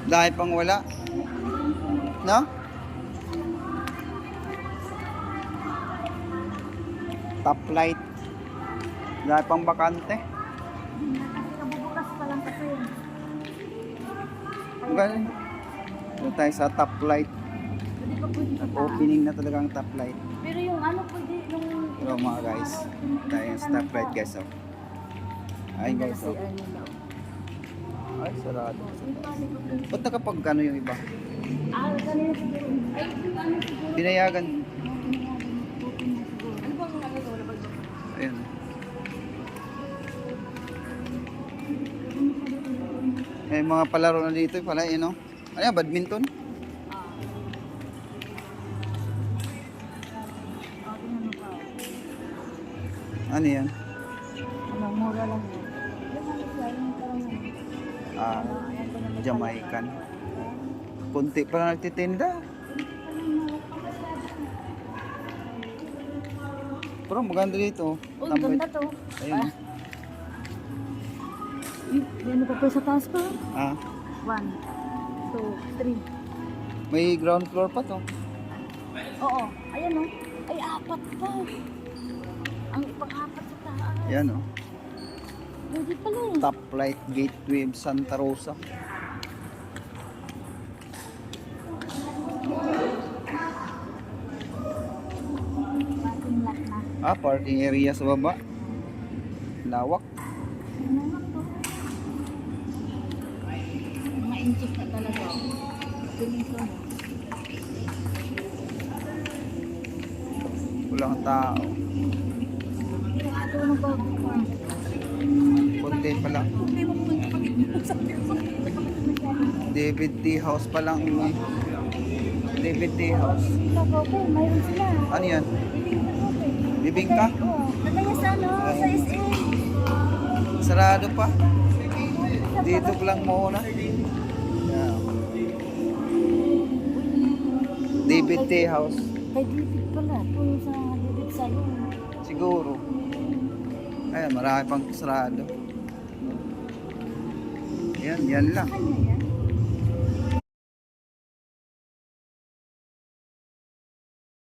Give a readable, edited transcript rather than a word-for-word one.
Dahil pang wala. No? Top light. Dahil pang bakante. Kabubukas pa lang kasi. Ganun. Doon tayo sa top light. Hindi pa pwede sa taas. Opening na talaga ang top light. Pero yung ano pwede, yung... Hello mga guys. Tayo sa top light guys. Oh. Ayun guys. Oh. Ay, sarado. Ba't nakapag ano yung iba? Kanina siguro. Ay, ano siguro. Pinayagan. Ano bang nagagawa ba? Ayun. Eh, mga palaro na dito pala, no? Ano yan, badminton? Ano yan? Ano, mura lang yan. Yung ano siya, yung parang Ah, Jamaican. Kunti pa lang nagtitinda. Pero maganda dito. oh, ang ganda to. Ayun. Ano pa pa sa taas pa? Ah, 1, 2, 3. may ground floor pa to. Oo, ayan o. Ay, 4 pa. Ang ipang-4 sa taas. Yan oh. Pwede pala eh. Top light gateway of Santa Rosa. Parking lot na. Ah, parking area sa baba. Lawak. Mga inches na talaga. Dimension. Walang tao. Ito ng bago pa. Kunti pa lang. Hindi mo punta pag David T. House pa lang. David T. House. Kagope, mayroon sila. Ano yan? Bibing Bibingka? kagope. Oo. Nagaya sa ano, sa SM. Sarado pa. Dito pa lang muna. Yeah. David T. House. Kay David pala. Puno sa David Salon. Siguro. Ayan, marami pang sarado. Yan, yan lang. Kanya yan.